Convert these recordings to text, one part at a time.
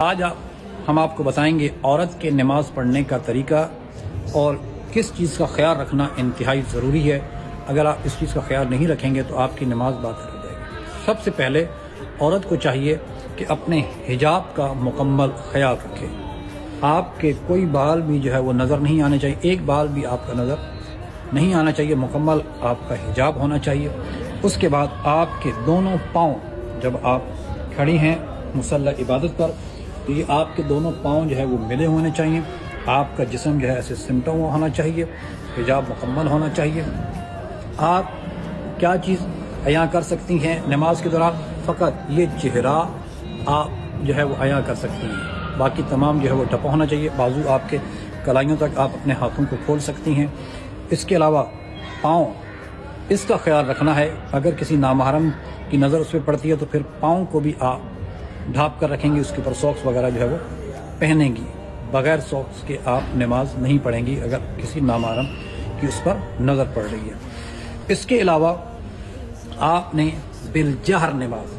آج ہم آپ کو بتائیں گے عورت کے نماز پڑھنے کا طریقہ اور کس چیز کا خیال رکھنا انتہائی ضروری ہے۔ اگر آپ اس چیز کا خیال نہیں رکھیں گے تو آپ کی نماز باطل ہو جائے گی۔ سب سے پہلے عورت کو چاہیے کہ اپنے حجاب کا مکمل خیال رکھے۔ آپ کے کوئی بال بھی جو ہے وہ نظر نہیں آنے چاہیے، ایک بال بھی آپ کا نظر نہیں آنا چاہیے، مکمل آپ کا حجاب ہونا چاہیے۔ اس کے بعد آپ کے دونوں پاؤں، جب آپ کھڑی ہیں مصلی عبادت پر، تو یہ آپ کے دونوں پاؤں جو ہے وہ ملے ہونے چاہیے۔ آپ کا جسم جو ہے ایسے سمٹا ہوا ہونا چاہیے، حجاب مکمل ہونا چاہیے۔ آپ کیا چیز عیاں کر سکتی ہیں نماز کے دوران؟ فقط یہ چہرہ آپ جو ہے وہ عیاں کر سکتی ہیں، باقی تمام جو ہے وہ ڈھپا ہونا چاہیے۔ بازو آپ کے کلائیوں تک آپ اپنے ہاتھوں کو کھول سکتی ہیں۔ اس کے علاوہ پاؤں، اس کا خیال رکھنا ہے، اگر کسی نامحرم کی نظر اس پہ پڑتی ہے تو پھر پاؤں کو بھی آپ ڈھانپ کر رکھیں گی، اس کے اوپر ساکس وغیرہ جو ہے وہ پہنیں گی۔ بغیر ساکس کے آپ نماز نہیں پڑھیں گی اگر کسی نامحرم کی اس پر نظر پڑ رہی ہے۔ اس کے علاوہ آپ نے بالجہر نماز،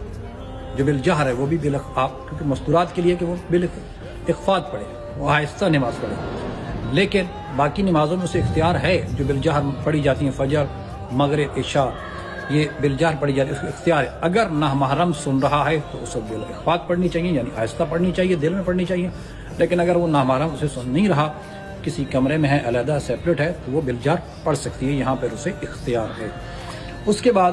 جو بالجہر ہے وہ بھی آپ کیونکہ مستورات کے لیے کہ وہ بالاخفاء پڑھے، وہ آہستہ نماز پڑھے، لیکن باقی نمازوں میں اسے اختیار ہے جو بالجہر پڑھی جاتی ہیں، فجر، مغرب، عشاء، یہ بالجہر پڑھی جاتی ہے، اس کو اختیار ہے۔ اگر نامحرم سن رہا ہے تو اسے بالاخفاء پڑھنی چاہیے، یعنی آہستہ پڑھنی چاہیے، دل میں پڑھنی چاہیے۔ لیکن اگر وہ نامحرم اسے سن نہیں رہا، کسی کمرے میں ہے، علیحدہ سیپریٹ ہے، تو وہ بالجہر پڑھ سکتی ہے، یہاں پر اسے اختیار ہے۔ اس کے بعد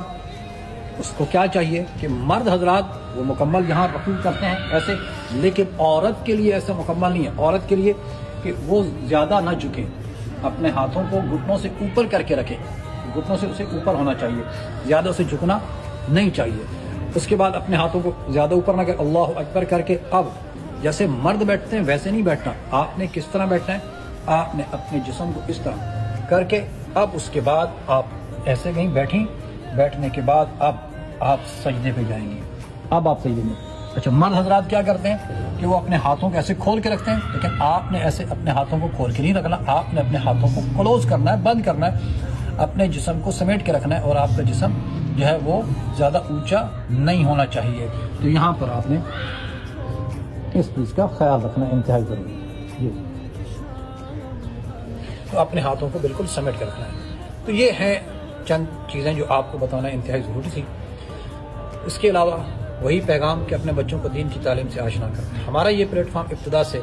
اس کو کیا چاہیے کہ مرد حضرات وہ مکمل یہاں رکوع کرتے ہیں ایسے، لیکن عورت کے لیے ایسا مکمل نہیں ہے۔ عورت کے لیے کہ وہ زیادہ نہ جھکے، اپنے ہاتھوں کو گھٹنوں سے اوپر کر کے رکھے، گھٹنوں سے اسے اوپر ہونا چاہیے، زیادہ اسے جھکنا نہیں چاہیے۔ اس کے بعد اپنے ہاتھوں کو زیادہ اوپر نہ کر، اللہ اکبر کر کے اب جیسے مرد بیٹھتے ہیں ویسے نہیں بیٹھنا۔ آپ نے کس طرح بیٹھنا ہے؟ آپ نے اپنے جسم کو اس طرح کر کے، اب اس کے بعد آپ ایسے کہیں بیٹھیں، بیٹھنے کے بعد اب آپ سجدے پہ جائیں گے۔ اب آپ سجدے میں، اچھا مرد حضرات کیا کرتے ہیں کہ وہ اپنے ہاتھوں کو ایسے کھول کے رکھتے ہیں، لیکن آپ نے ایسے اپنے ہاتھوں کو کھول کے نہیں رکھنا، آپ نے اپنے ہاتھوں کو کلوز کرنا ہے، بند کرنا ہے، اپنے جسم کو سمیٹ کے رکھنا ہے، اور آپ کا جسم جو ہے وہ زیادہ اونچا نہیں ہونا چاہیے۔ تو یہاں پر آپ نے اس چیز کا خیال رکھنا انتہائی ضروری ہے جی۔ تو اپنے ہاتھوں کو بالکل سمیٹ کے رکھنا ہے۔ تو یہ ہیں چند چیزیں جو آپ کو بتانا انتہائی ضروری تھی۔ اس کے علاوہ وہی پیغام کہ اپنے بچوں کو دین کی تعلیم سے آشنا کریں۔ ہمارا یہ پلیٹ فارم ابتدا سے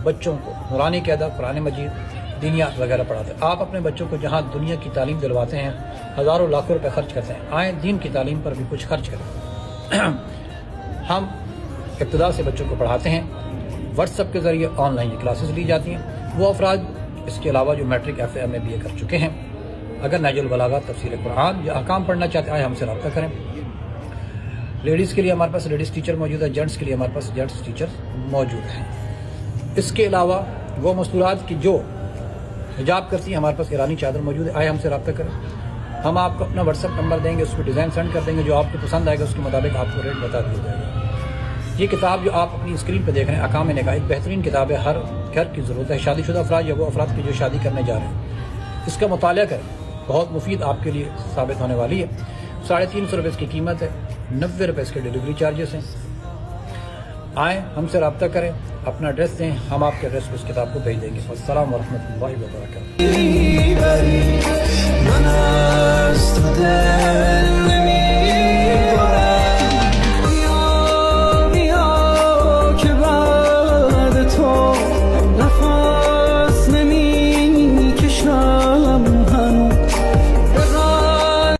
بچوں کو نورانی قاعدہ، قرآن مجید، دینیات وغیرہ پڑھاتے ہیں۔ آپ اپنے بچوں کو جہاں دنیا کی تعلیم دلواتے ہیں، ہزاروں لاکھوں روپے خرچ کرتے ہیں، آئیں دین کی تعلیم پر بھی کچھ خرچ کریں۔ ہم ابتدا سے بچوں کو پڑھاتے ہیں، واٹس ایپ کے ذریعے آن لائن کلاسز لی جاتی ہیں۔ وہ افراد اس کے علاوہ جو matric, F A, M A, B A کر چکے ہیں، اگر نہج البلاغہ، تفسیر قرآن یا احکام پڑھنا چاہتے ہیں، ہم سے رابطہ کریں۔ لیڈیز کے لیے ہمارے پاس لیڈیز ٹیچر موجود ہے، جینٹس کے لیے ہمارے پاس جینٹس ٹیچر موجود ہیں۔ اس کے علاوہ وہ مستورات کی جو حجاب کرتی ہیں، ہمارے پاس ایرانی چادر موجود ہے، آئے ہم سے رابطہ کریں۔ ہم آپ کو اپنا واٹس ایپ نمبر دیں گے، اس پہ ڈیزائن سینڈ کر دیں گے، جو آپ کو پسند آئے گا اس کے مطابق آپ کو ریٹ بتا دیا جائے گا۔ یہ کتاب جو آپ اپنی اسکرین پہ دیکھ رہے ہیں، احکام نکاح، ایک بہترین کتاب ہے، ہر گھر کی ضرورت ہے، شادی شدہ افراد یا وہ افراد کی جو شادی کرنے جا رہے ہیں، اس کا مطالعہ کریں، بہت مفید آپ کے لیے ثابت ہونے والی ہے۔ 350 روپے اس کی قیمت ہے، 90 روپے اس کے ڈیلیوری چارجز ہیں۔ آئیں ہم سے رابطہ کریں، اپنا ایڈریس دیں، ہم آپ کے ایڈریس پہ اس کتاب کو بھیج دیں گے۔ السلام ورحمۃ اللہ وبرکاتہ۔